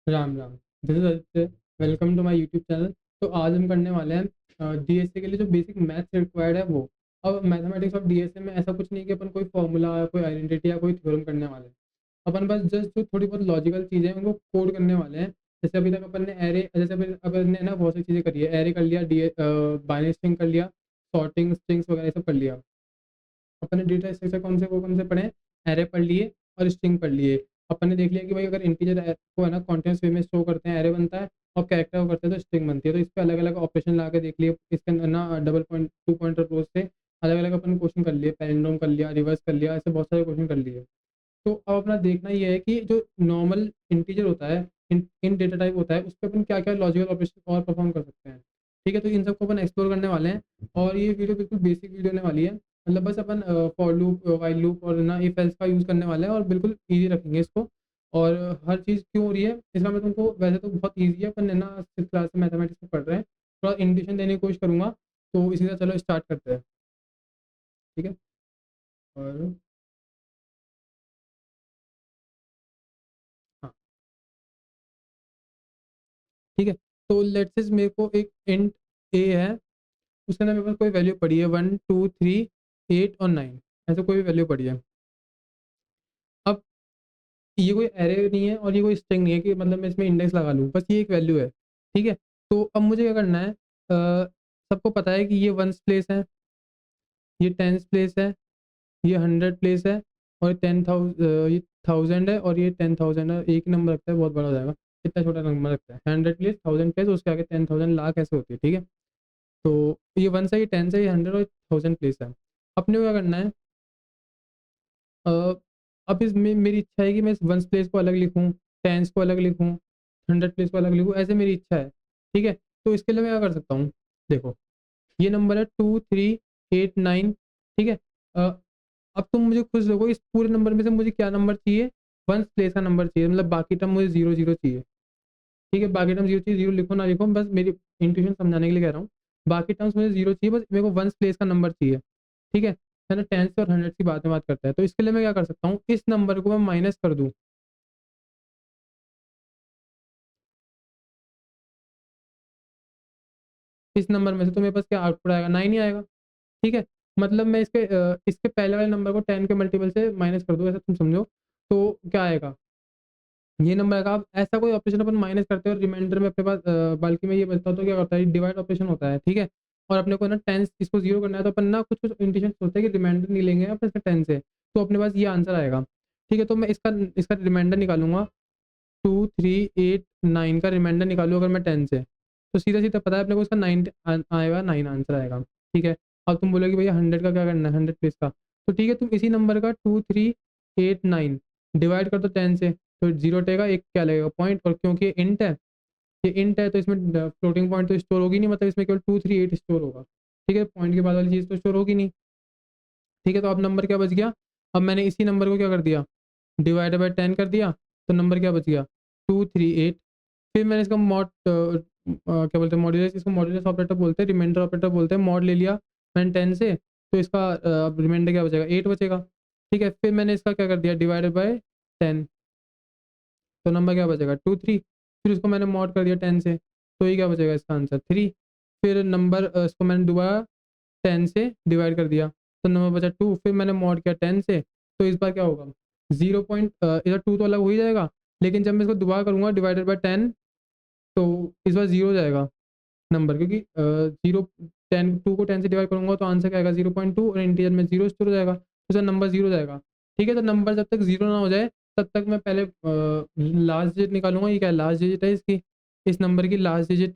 राम राम। This is Aditya. Welcome to my YouTube channel. तो आज हम करने वाले हैं डीएसए के लिए जो बेसिक मैथ्स रिक्वायर्ड है वो। अब मैथमेटिक्स और डीएसए में ऐसा कुछ नहीं है कि अपन कोई फॉर्मूला या कोई आइडेंटिटी या कोई थ्योरम करने वाले हैं। अपन बस जस्ट जो थोड़ी बहुत लॉजिकल चीज़ें हैं उनको कोड करने वाले हैं। जैसे अभी तक अपन ने एरे, जैसे अपन ने ना बहुत सी चीज़ें करी है। एरे कर लिया, डी बाइनरी स्ट्रिंग कर लिया, सॉर्टिंग स्ट्रिंग्स वगैरह सब कर लिया। अपन ने डेटा स्ट्रक्चर कौन से पढ़े हैं? एरे पढ़ लिए और स्ट्रिंग पढ़ लिए। अपन ने देख लिया कि भाई अगर इंटीजर को है ना कॉन्टिन्यूस वे में स्टोर करते हैं एरे बनता है, और कैरेक्टर को करते हैं तो स्ट्रिंग बनती है। तो इस पे अलग अलग ऑपरेशन ला के देख लिए। इसके अंदर ना double point two pointer approach से अलग अलग अपन क्वेश्चन कर लिए, पैरेंडोम कर लिया, रिवर्स कर लिया, ऐसे बहुत सारे क्वेश्चन कर लिए। तो अब अपना देखना ये है कि जो नॉर्मल इंटीजर होता है, इन डेटा टाइप होता है, उस पर अपन क्या क्या लॉजिकल ऑपरेशन और परफॉर्म कर सकते हैं। ठीक है, तो इन सबको अपन एक्सप्लोर करने वाले हैं। और ये वीडियो बिल्कुल बेसिक वीडियो होने वाली है। मतलब बस अपन फॉर लूप, वाइल लूप और ना इफ एल्स का यूज़ करने वाले हैं, और बिल्कुल ईजी रखेंगे इसको। और हर चीज़ क्यों हो रही है इसका मैं तुमको, वैसे तो बहुत ईजी है, अपन है ना सिक्स क्लास से मैथमेटिक्स में पढ़ रहे हैं। थोड़ा इंडिकेशन देने की कोशिश करूंगा। तो इसी तरह चलो स्टार्ट करते हैं। ठीक है। और हाँ, ठीक है। तो लेट्स से मेरे को एक इंट ए है, उसके अंदर मेरे पास कोई वैल्यू पड़ी है 1 2 3 8 और 9। ऐसे कोई भी वैल्यू पड़ी है। अब ये कोई एरे नहीं है और ये कोई स्ट्रिंग नहीं है कि मतलब मैं इसमें इंडेक्स लगा लूँ, बस ये एक वैल्यू है। ठीक है। तो अब मुझे क्या करना है? सबको पता है कि ये वंस प्लेस है, ये टेंस प्लेस है, ये 100 प्लेस है, और ये 1000 है, और ये 10,000 है। एक ही नंबर रखता है, बहुत बड़ा हो जाएगा। इतना छोटा नंबर रखता है, 100 प्लेस, 1000 प्लेस, उसके आगे 10,000 लाख ऐसे होती है। ठीक है। तो ये वन है, ये टेन है, ये 100 और 1000 प्लेस है। अपने को क्या करना है? अ, अब इसमें मेरी इच्छा है कि मैं इस वंस प्लेस को अलग लिखूं, टेंस को अलग लिखूं, 100 प्लेस को अलग लिखूं, ऐसे मेरी इच्छा है। ठीक है। तो इसके लिए मैं क्या कर सकता हूँ? देखो, ये नंबर है 2 3 8 9। ठीक है। अ, अब तुम मुझे खुश देखो, इस पूरे नंबर में से मुझे क्या नंबर चाहिए? वंस प्लेस का नंबर चाहिए, मतलब बाकी टर्म मुझे जीरो जीरो चाहिए। ठीक है, बाकी टर्म जीरो चाहिए, जीरो लिखो ना लिखो, बस मेरी इंट्यूशन समझाने के लिए कह रहा हूँ। बाकी टर्म्स मुझे जीरो चाहिए, बस मेरे को वंस प्लेस का नंबर चाहिए। ठीक है ना? 10 से और 100 की बात करता है, तो इसके लिए मैं क्या कर सकता हूँ? इस नंबर को मैं माइनस कर दूँ। इस नंबर में से तो मेरे पास क्या आउटपुट आएगा? 9 ही आएगा। ठीक है। मतलब मैं इसके पहले वाले नंबर को 10 के मल्टीपल से माइनस कर दूँ, ऐसा तुम समझो। तो क्या आएगा? ये नंबर का, अब ऐसा कोई ऑपरेशन अपन माइनस करते हैं और रिमाइंडर में अपने पास बल्कि मैं ये बचता हूँ, तो क्या करता है? डिवाइड ऑपरेशन होता है। ठीक है। और अपने को ना टेंस इसको जीरो करना है, तो अपन ना कुछ कुछ इंडिकेशन होते हैं कि रिमाइंडर नहीं लेंगे अपन इसका 10 से, तो अपने पास ये आंसर आएगा। ठीक है। तो मैं इसका इसका रिमाइंडर निकालूंगा। 2 3 8 9 का रिमाइंडर निकालू अगर मैं 10 से, तो सीधा सीधा पता है अपने को इसका 9 आएगा, 9 आंसर आएगा। ठीक है। अब तुम बोलोगे भैया 100 का क्या करना है, 100 प्लेस का? तो ठीक है, तुम इसी नंबर का 2 3 8 9 डिवाइड कर दो 10 से, तो जीरो टेगा, एक क्या लगेगा? पॉइंट। और क्योंकि ये इंट है, ये इंट है, तो इसमें फ्लोटिंग पॉइंट तो स्टोर होगी नहीं, मतलब इसमें केवल 2 3 8 स्टोर होगा। ठीक है, पॉइंट के बाद वाली चीज़ तो स्टोर होगी नहीं। ठीक है। तो अब नंबर क्या बच गया? अब मैंने इसी नंबर को क्या कर दिया? डिवाइड बाय 10 कर दिया, तो नंबर क्या बच गया? 2 3 8। फिर मैंने इसका क्या बोलते हैं, मॉड्यूलस, इसको मॉड्यूलस ऑपरेटर बोलते हैं, रिमाइंडर ऑपरेटर बोलते हैं। मॉड ले लिया मैंने 10 से, तो इसका रिमाइंडर क्या बचेगा? 8 बचेगा। ठीक है। फिर मैंने इसका क्या कर दिया? डिवाइडेड बाय 10, तो नंबर क्या बचेगा? 2 3। फिर उसको मैंने मॉड कर दिया 10 से, तो ये क्या बचेगा? इसका आंसर 3। फिर नंबर इसको मैंने दोबारा 10 से डिवाइड कर दिया, तो नंबर बचा 2। फिर मैंने मॉड किया 10 से, तो इस बार क्या होगा? जीरो पॉइंट, इधर 2 तो अलग हो ही जाएगा, लेकिन जब मैं इसको दोबारा करूंगा डिवाइडेड बाय 10, तो इस बार जीरो हो जाएगा नंबर, क्योंकि जीरो, 10 2 को 10 से डिवाइड करूंगा तो आंसर क्या आएगा? 0.2, और इंटीजर में जीरो स्टोर हो जाएगा, तो सर नंबर जीरो जाएगा। ठीक है। तो नंबर जब तक जीरो ना हो जाए तब तक मैं पहले लास्ट डिजिट निकालूंगा। ये क्या है? लास्ट डिजिट है इसकी, इस नंबर की लास्ट डिजिट,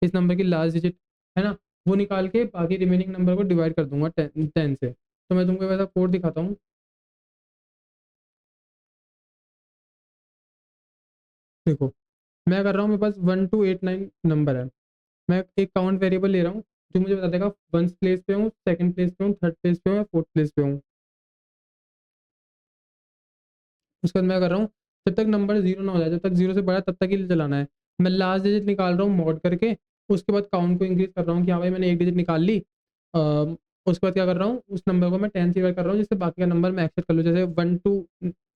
इस नंबर की लास्ट डिजिट, है ना? वो निकाल के बाकी रिमेनिंग नंबर को डिवाइड कर दूंगा 10 से। तो मैं तुमको वैसा कोड दिखाता हूँ। देखो, मैं कर रहा हूँ, मेरे पास 1 2 8 9 नंबर है। मैं एक काउंट वेरिएबल ले रहा हूँ जो मुझे बता देगा वन प्लेस पे हूँ, सेकंड प्लेस पे हूँ, थर्ड प्लेस पे हूँ, या फोर्थ प्लेस पे हूँ। उसके बाद मैं कर रहा हूँ, जब तक नंबर जीरो ना हो जाए, जब तक जीरो से बड़ा तब तक ही चलाना है। मैं लास्ट डिजिट निकाल रहा हूँ मॉड करके, उसके बाद काउंट को इंक्रीज कर रहा हूँ कि हाँ भाई मैंने एक डिजिट निकाल ली। उसके बाद क्या कर रहा हूँ? उस नंबर को मैं 10 से डिवाइड कर रहा हूँ, जिससे बाकी का नंबर मैं एक्सेप्ट कर लूँ। जैसे 1 2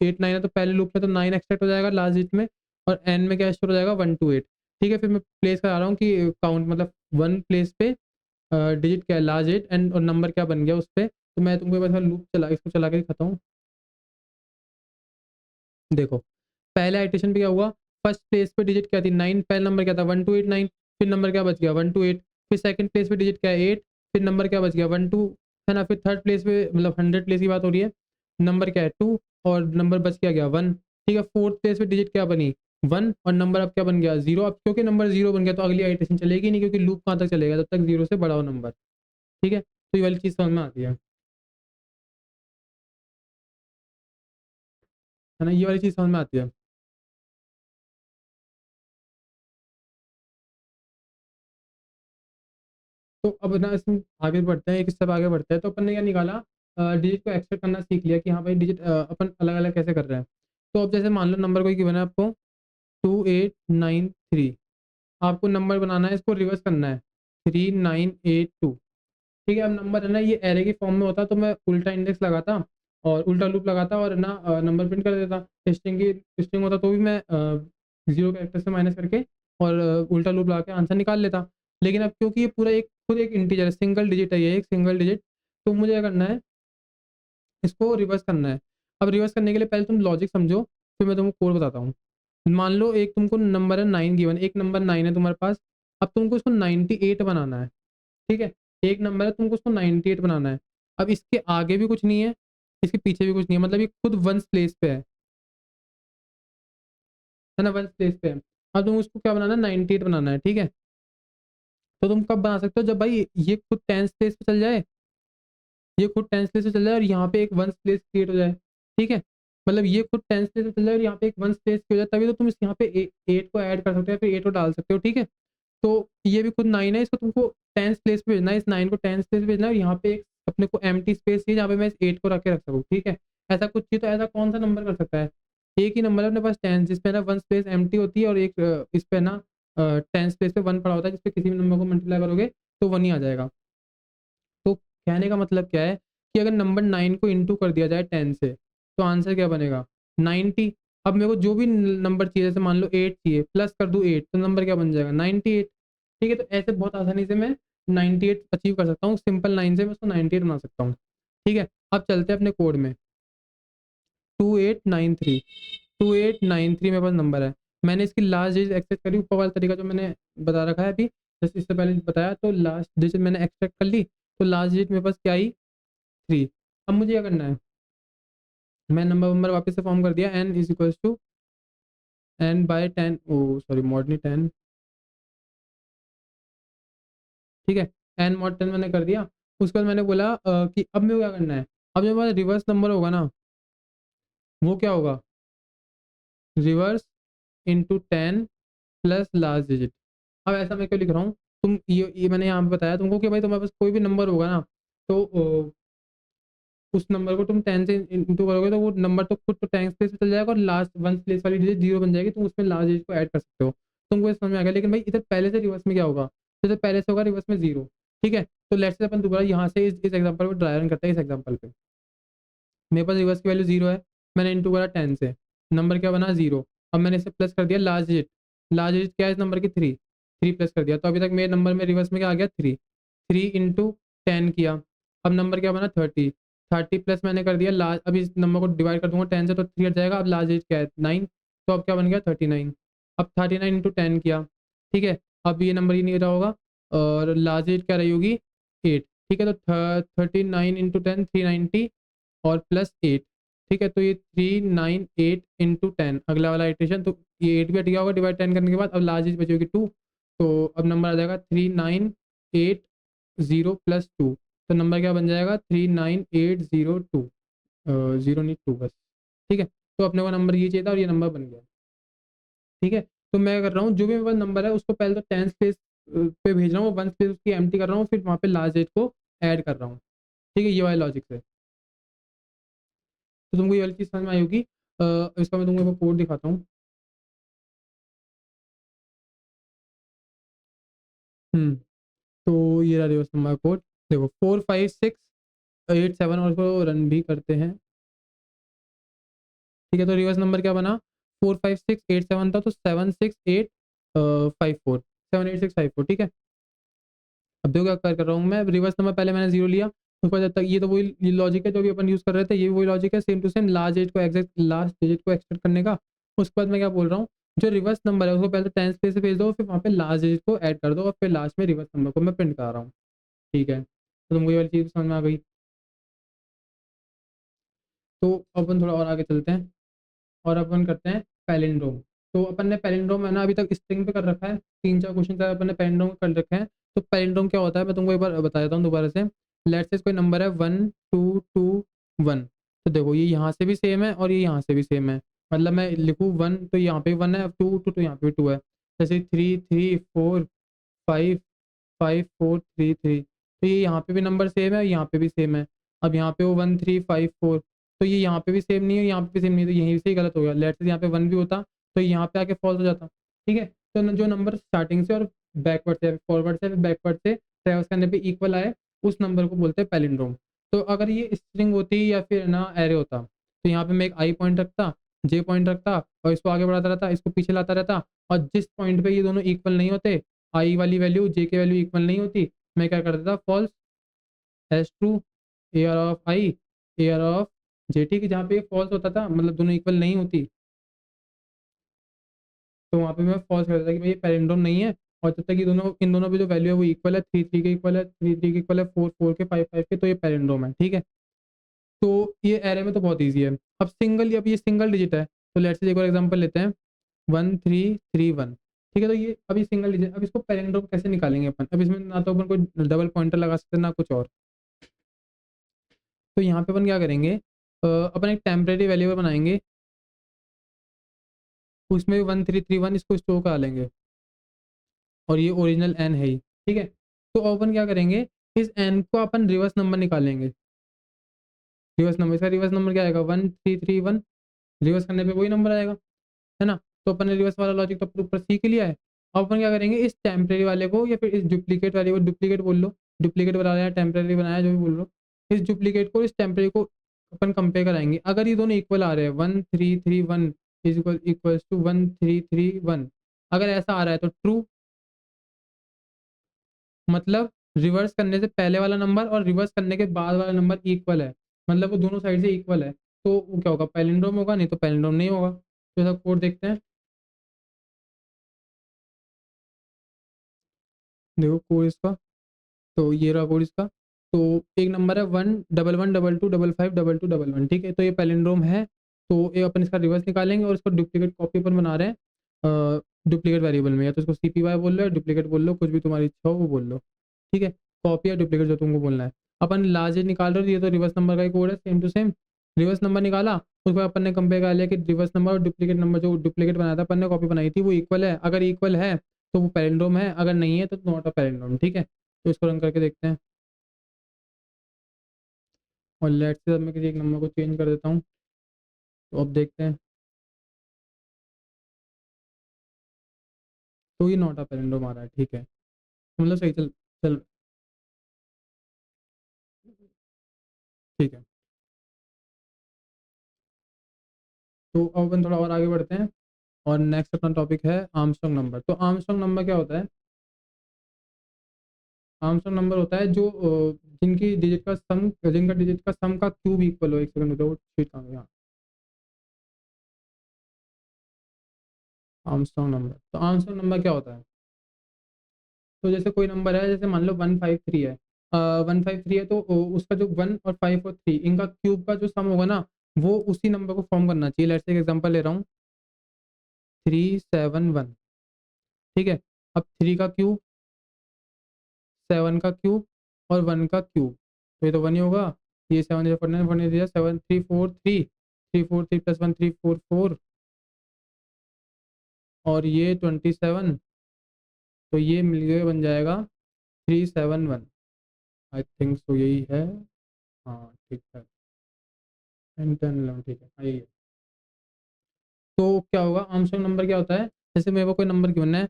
8 9 है, तो पहले लूप में तो 9 एक्सेप्ट हो जाएगा लास्ट डिजिट में, और एन में क्या स्टोर हो जाएगा 1 to 8। ठीक है, फिर मैं प्लेस करा रहा हूँ कि काउंट मतलब 1 प्लेस पे डिजिट क्या है लार्ज 8 एंड और नंबर क्या बन गया उस पर। तो मैं तुमको बस लूप चला इसको चला के दिखाता हूँ। देखो पहले आइटेशन पे क्या हुआ, फर्स्ट प्लेस पे डिजिट क्या थी 9, पहला नंबर क्या था 1289, फिर नंबर क्या बच गया 1 to 8, फिर सेकंड प्लेस पे डिजिट क्या है 8, फिर नंबर क्या बच गया 1 2, है ना। फिर थर्ड प्लेस पे मतलब 100 प्लेस की बात हो रही है, नंबर क्या है 2 और नंबर बच क्या गया 1। ठीक है, फोर्थ प्लेस पे डिजिट क्या बनी 1 और नंबर अब क्या बन गया 0। अब क्योंकि नंबर 0 बन गया तो अगली आइटेशन चलेगी नहीं, क्योंकि लूप कहाँ तक चलेगा जब तक 0 से बड़ा हो नंबर। ठीक है, तो ये वाली चीज़ समझ में आती है ना, ये वाली चीज़ समझ में आती है। तो अब ना इसमें आगे बढ़ते हैं, एक स्टेप आगे बढ़ते हैं। तो अपन ने क्या निकाला, डिजिट को एक्सपेक्ट करना सीख लिया कि हाँ भाई डिजिट अपन अलग अलग कैसे कर रहे हैं। तो अब जैसे मान लो नंबर कोई गिवन है आपको 2893, आपको नंबर बनाना है, इसको रिवर्स करना है 3982। ठीक है, अब नंबर है ना ये एरे के फॉर्म में होता तो मैं उल्टा इंडेक्स लगाता और उल्टा लूप लगाता और ना नंबर प्रिंट कर देता। टेस्टिंग होता तो भी मैं जीरो कैरेक्टर से माइनस करके और उल्टा लूप लगा के आंसर निकाल लेता। लेकिन अब क्योंकि ये पूरा एक खुद एक इंटीजर है, सिंगल डिजिट है, ये एक सिंगल डिजिट, तो मुझे क्या करना है, इसको रिवर्स करना है। अब रिवर्स करने के लिए पहले तुम लॉजिक समझो, फिर मैं तुमको कोड बताता हूँ। मान लो एक तुमको नंबर है 9 गिवन, एक नंबर 9 है तुम्हारे पास। अब तुमको इसको 98 बनाना है। ठीक है, एक नंबर है तुमको उसको 98 बनाना है। अब इसके आगे भी कुछ नहीं है, इसके पीछे भी कुछ नहीं है, मतलब ये खुद वन प्लेस पे है ना, वन प्लेस पे है। अब तुम उसको क्या बनाना है 98 बनाना है। ठीक है, तो तुम कब बना सकते हो, जब भाई ये खुद टेंस प्लेस पे चल जाए, ये खुद टेंस प्लेस पे चल जाए और यहाँ पे एक वन प्लेस क्रिएट हो जाए। ठीक है, मतलब ये खुद टेंस प्लेस पे चल जाए और यहाँ पे एक वन प्लेस हो जाए, तभी तो तुम इस यहाँ पे 8 को ऐड कर सकते हो, फिर 8 को डाल सकते हो। ठीक है, तो ये भी खुद 9 है, इसको तुमको टेंस प्लेस पे भेजना है, इस 9 को टेंस प्लेस पे भेजना है और यहाँ पे एक अपने को एम्प्टी स्पेस चाहिए जहाँ पे मैं इस 8 को रख के रख सकूँ। ठीक है, ऐसा कुछ चाहिए तो ऐसा कौन सा नंबर कर सकता है, एक ही नंबर है अपने पास टेंस, जिसपे ना वन स्पेस एम्प्टी होती है और एक इस पे ना टेंस प्लेस पे वन पड़ा होता है, जिसपे किसी भी नंबर को मल्टीप्लाई करोगे तो वन ही आ जाएगा। तो कहने का मतलब क्या है कि अगर नंबर 9 को इंटू कर दिया जाए 10 से तो आंसर क्या बनेगा 90। अब मेरे को जो भी नंबर चाहिए, जैसे मान लो 8 चाहिए, प्लस कर दूँ 8 तो नंबर क्या बन जाएगा 98। ठीक है, तो ऐसे बहुत आसानी से मैं 98 अचीव कर सकता हूँ, सिंपल 9 से मैं उसको 98 बना सकता हूँ। ठीक है, अब चलते हैं अपने कोड में। 2893 मेरे पास नंबर है। मैंने इसकी लास्ट डिजिट एक्सेस करी, ऊपर वाला तरीका जो मैंने बता रखा है अभी, जैसे इससे पहले बताया, तो लास्ट डिजिट मैंने एक्सट्रैक्ट कर ली, तो लास्ट डिजिट मेरे पास क्या आई 3। अब मुझे क्या करना है, मैं नंबर नंबर वापस से फॉर्म कर दिया, n is equal to n by 10, oh sorry mod नहीं 10। ठीक है, n मॉड 10 मैंने कर दिया। उसके बाद मैंने बोला कि अब मेरे को क्या करना है, अब जो हमारा रिवर्स नंबर होगा ना, वो क्या होगा, reverse into 10 plus last digit. अब ऐसा मैं क्यों लिख रहा हूँ, तुम ये मैंने यहाँ पे बताया तुमको कि भाई तुम्हारे पास कोई भी नंबर होगा ना, तो उस नंबर को तुम 10 से इंटू करोगे तो वो नंबर तो खुद तो 10 प्लेस पे चल जाएगा और लास्ट वन प्लेस वाली डिजिट 0 बन जाएगी, तुम उसमें लास्ट डिजिट को ऐड कर सकते हो। तुमको ये समझ में आ गया। लेकिन भाई इधर पहले से रिवर्स में क्या होगा, तो इधर पहले से होगा रिवर्स में 0। ठीक है, तो लेट्स से अपन दोबारा यहाँ से इस एग्जाम्पल को ड्राई रन करते हैं। इस एग्जाम्पल पे मेरे पास रिवर्स की वैल्यू 0 है, मैंने इंटू करा 10 से, नंबर क्या बना 0। अब मैंने इसे प्लस कर दिया लास्ट डिजिट, लास्ट डिजिट क्या है इस नंबर की 3, 3 प्लस कर दिया, तो अभी तक मेरे नंबर में रिवर्स में क्या आ गया 3, 3 इंटू 10 किया, अब नंबर क्या बना 30, 30 प्लस मैंने कर दिया लास्ट, अभी इस नंबर को डिवाइड कर दूंगा 10 से तो 3 हट जाएगा, अब लास्ट डिजिट क्या है 9, तो अब क्या बन गया 39। अब 39 इंटू 10 किया। ठीक है, अब ये नंबर ही नहीं रहा होगा और लास्ट डिजिट क्या रही होगी 8। ठीक है, तो 39 इंटू 10 390 और प्लस 8। ठीक है, तो ये 398 इंटू 10 अगला वाला इटरेशन, तो ये 8 भी हट गया होगा डिवाइड 10 करने के बाद, अब लास्ट डिजिट बची होगी 2, तो अब नंबर आ जाएगा 3980 प्लस 2, तो नंबर क्या बन जाएगा 39802, जीरो नहीं 2 बस। ठीक है, तो अपने को नंबर ये चाहिए था और ये नंबर बन गया। ठीक है, तो मैं कर रहा हूँ जो भी मेरे पास नंबर है उसको पहले तो 10 स्पेस पे भेज रहा हूँ, वन स्पेस उसकी एम्प्टी कर रहा हूँ, फिर वहाँ पे लास्ट डिजिट को ऐड कर रहा हूँ। ठीक है, ये वाला लॉजिक है। तो तुमको ये वाली चीज़ समझ में आई होगी। इसका मैं तुमको कोड दिखाता हूँ। तो ये रहा रिवर्स नंबर कोड। देखो 45687 और इसको रन भी करते हैं। ठीक है, तो रिवर्स नंबर क्या बना 45687 था, तो 76854, 78654, ठीक है। अब देखो क्या कर रहा हूँ मैं, रिवर्स नंबर पहले मैंने जीरो लिया, उसके बाद जब तक ये तो वही लॉजिक है जो भी अपन यूज़ कर रहे थे, ये वही लॉजिक है, same to same last digit को एक्सपेक्ट करने का। उसके बाद मैं क्या बोल रहा हूँ, जो रिवर्स नंबर है उसको पहले तो टेंस प्लेस से भेज दो, फिर वहाँ पे लास्ट डिजिट को ऐड कर दो, और फिर लास्ट में रिवर्स नंबर को मैं प्रिंट कर रहा हूँ, ठीक है। तो तुमको ये वाली चीज़ समझ में आ गई। तो अपन थोड़ा और आगे चलते हैं, और अपन करते हैं पैलिंड्रोम। तो अपन ने पैलिंड्रोम है ना अभी तक स्ट्रिंग पे कर रखा है, 3-4 क्वेश्चन तक अपन ने पैलिंड्रोम कर रखे हैं। तो पैलिंड्रोम क्या होता है मैं तुमको एक बार बता देता हूँ दोबारा से। लेट्स से कोई नंबर है 1221, तो देखो ये यहाँ से भी सेम है और ये यहाँ से भी सेम है। मतलब मैं लिखूँ 1 तो यहाँ पे 1 है, 2 2 तो यहाँ पे भी 2 है। जैसे 3 3 4 5 5 4 3 3, तो ये यहाँ पे भी नंबर सेम है, यहाँ पे भी सेम है। अब यहाँ पे वो 1354, तो ये यहाँ पे भी सेम नहीं है, यहाँ पे भी सेम नहीं है, तो यहीं से ही गलत हो गया। लेट्स से यहाँ पे 1 भी होता तो यहाँ पे आके फॉल्स हो जाता, ठीक है। तो जो नंबर स्टार्टिंग से और बैकवर्ड से, फॉरवर्ड से, बैकवर्ड से ट्रेवर्स करने पे इक्वल आए, उस नंबर को बोलते हैं पैलिंड्रोम। तो अगर ये स्ट्रिंग होती या फिर ना एरे होता, तो यहाँ पे मैं एक आई पॉइंट रखता, जे पॉइंट रखता, और इसको आगे बढ़ाता रहता, इसको पीछे लाता रहता, और जिस पॉइंट पे ये दोनों इक्वल नहीं होते, आई वाली वैल्यू जे की वैल्यू इक्वल नहीं होती, मैं क्या कर देता, false has true, air of I, air of J, ठीक है। जहाँ पे फॉल्स होता था मतलब दोनों इक्वल नहीं होती, तो वहाँ पे मैं फॉल्स कर देता कि भाई ये पैलिंड्रोम नहीं है। और जब तक ये दोनों, इन दोनों पे जो वैल्यू है वो इक्वल है, 3 3 के इक्वल है, 3 3 के इक्वल है, 4 4 के, 5 5 के, तो ये पैलिंड्रोम है, ठीक है। तो ये एरे में तो बहुत ईजी है। अब सिंगल, अब ये सिंगल डिजिट है, तो लेट्स से एक और एग्जांपल लेते हैं, 1331, ठीक है। तो ये अभी सिंगल डिजिट, अब इसको पैलिंड्रोम कैसे निकालेंगे अपन। अब इसमें ना तो अपन कोई डबल पॉइंटर लगा सकते हैं ना कुछ और। तो यहाँ पे अपन क्या करेंगे, अपन एक टेम्परेरी वेरिएबल बनाएंगे, उसमें 1331 इसको स्टोर करा लेंगे, और ये ओरिजिनल एन है ही, ठीक है। तो अपन क्या करेंगे, इस एन को अपन रिवर्स नंबर निकालेंगे। रिवर्स नंबर, इसका रिवर्स नंबर क्या आएगा, 1331, रिवर्स करने पे वही नंबर आएगा, है ना। तो अपन ने रिवर्स वाला लॉजिक तो ऊपर सीख लिया है। अब अपन क्या करेंगे, इस टेम्परेरी वाले को या फिर इस डुप्लीकेट वाले को, डुप्लीकेट बोल लो, डुप्लीकेट बना रहा है, टेम्परेरी बनाया, जो भी बोल लो, इस डुप्लीकेट को इस टेम्परेरी को अपन कंपेयर कराएंगे। अगर ये दोनों इक्वल आ रहे हैं, 1331 इज इक्वल इक्वल्स टू 1331, अगर ऐसा आ रहा है तो ट्रू, मतलब रिवर्स करने से पहले वाला नंबर और रिवर्स करने के बाद वाला नंबर इक्वल है, मतलब वो दोनों साइड से इक्वल है, तो वो क्या होगा, पैलिंड्रोम होगा, नहीं तो पैलिंड्रोम नहीं होगा। तो ऐसा कोड देखते हैं, देखो कोड इसका, तो ये रहा कोड इसका। तो एक नंबर है 1 11 12 25 22 11, ठीक है, तो ये पैलिंड्रोम है। तो ये अपन इसका रिवर्स निकालेंगे और इसको डुप्लीकेट कॉपी अपन बना रहे हैं डुप्लीकेट वेरिएबल में, या तो इसको CPY बोल लो या डुप्लीकेट बोल लो, कुछ भी तुम्हारी इच्छा हो वो बोल लो, ठीक है। कॉपी या डुप्लीकेट जो तुमको बोलना है। अपन लार्ज निकाल रहे हो, ये तो रिवर्स नंबर का ही कोड है, same to same. Reverse number निकाला, उसके बाद अपन ने कंपेयर कर लिया कि रिवर्स नंबर और डुप्लीकेट नंबर, जो डुप्लीकेट बनाया था अपन ने, कॉपी बनाई थी, वो इक्वल है। अगर इक्वल है तो वो पैलिंड्रोम है, अगर नहीं है तो नॉट अ पैलिंड्रोम, ठीक है। तो इसको रन करके देखते हैं, और लेट्स से अब मैं किसी एक नंबर को चेंज कर देता हूँ, तो अब देखते हैं। तो ये नॉट अ पैलिंड्रोम आ रहा है, ठीक है, मतलब सही चल चल, ठीक है। तो अब अपन थोड़ा और आगे बढ़ते हैं, और नेक्स्ट अपना टॉपिक है आर्मस्ट्रांग नंबर। तो आर्मस्ट्रांग नंबर क्या होता है, आर्मस्ट्रांग नंबर होता है जो जिनकी डिजिट का सम, जिनका डिजिट का सम का क्यूब इक्वल हो। एक सेकंड रुको, शीट कहाँ गई, यहाँ। आर्मस्ट्रांग नंबर, तो आर्मस्ट्रांग नंबर क्या होता है, तो जैसे कोई नंबर है, जैसे मान लो 153 है, 153 है, तो उसका जो 1 और 5 और 3 इनका क्यूब का जो सम होगा ना, वो उसी नंबर को फॉर्म करना चाहिए। लेट्स से एक एग्जांपल ले रहा हूँ, 371, ठीक है। अब 3 का क्यूब, 7 का क्यूब, और 1 का क्यूब, तो ये तो 1 ही होगा। ये 7 49 1 दिया, 7 3 4 3, 3 4 3 प्लस 1 3 4 4, और ये 27, तो ये मिल गया, बन जाएगा 371, आई थिंक सो यही है। हाँ ठीक है, 10 11, ठीक है, यही है। तो क्या होगा, आर्मस्ट्रांग नंबर क्या होता है, जैसे मेरे को कोई नंबर गिवन है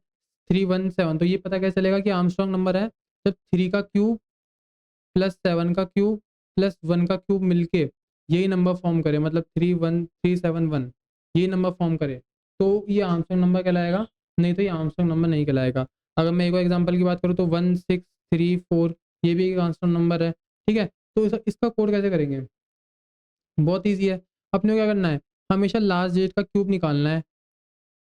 317, तो ये पता कैसे चलेगा कि आर्मस्ट्रांग नंबर है, जब 3 का क्यूब प्लस 7 का क्यूब प्लस 1 का क्यूब मिलके यही नंबर फॉर्म करे, मतलब 31371, यही नंबर फॉर्म करे, तो ये आर्मस्ट्रॉन्ग नंबर कहलाएगा, नहीं तो ये आर्मस्ट्रॉन्ग नंबर नहीं कहलाएगा। अगर मैं एक और एग्जांपल की बात करूँ तो 1634 ये भी एक आर्मस्ट्रॉन्ग नंबर है, ठीक है। तो इसका कोड कैसे करेंगे? बहुत ईजी है। अपने को क्या करना है, हमेशा लास्ट डिजिट का क्यूब निकालना है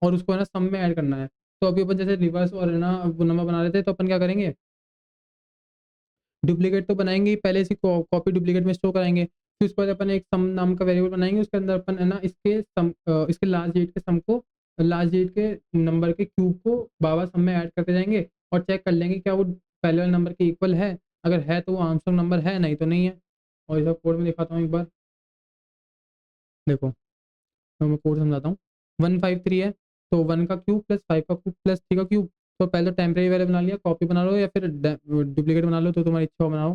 और उसको है ना सम में ऐड करना है। तो अभी अपन जैसे रिवर्स और है ना वो नंबर बना रहे थे, तो अपन क्या करेंगे, डुप्लीकेट तो बनाएंगे ही, पहले इसी कॉपी डुप्लीकेट में स्टोर कराएंगे। फिर उसके बाद अपन एक सम नाम का वेरिएबल बनाएंगे, उसके अंदर अपन है ना इसके लास्ट डिजिट के सम को, लास्ट डिजिट के नंबर के क्यूब को बाबा सम में ऐड करते जाएंगे और चेक कर लेंगे क्या वो पहले वाले नंबर के इक्वल है। अगर है तो वो आंसर नंबर है, नहीं तो नहीं है। और इसका कोड में दिखाता हूँ एक बार, देखो तो मैं कोड समझाता हूँ। 153 है, तो 1 का क्यूब प्लस 5 का क्यूब प्लस 3 का क्यूब। तो पहले तो टेम्परेरी वेरिएबल बना लिया, कॉपी बना लो या फिर डुप्लीकेट बना लो, तो तुम्हारी इच्छा हो बनाओ।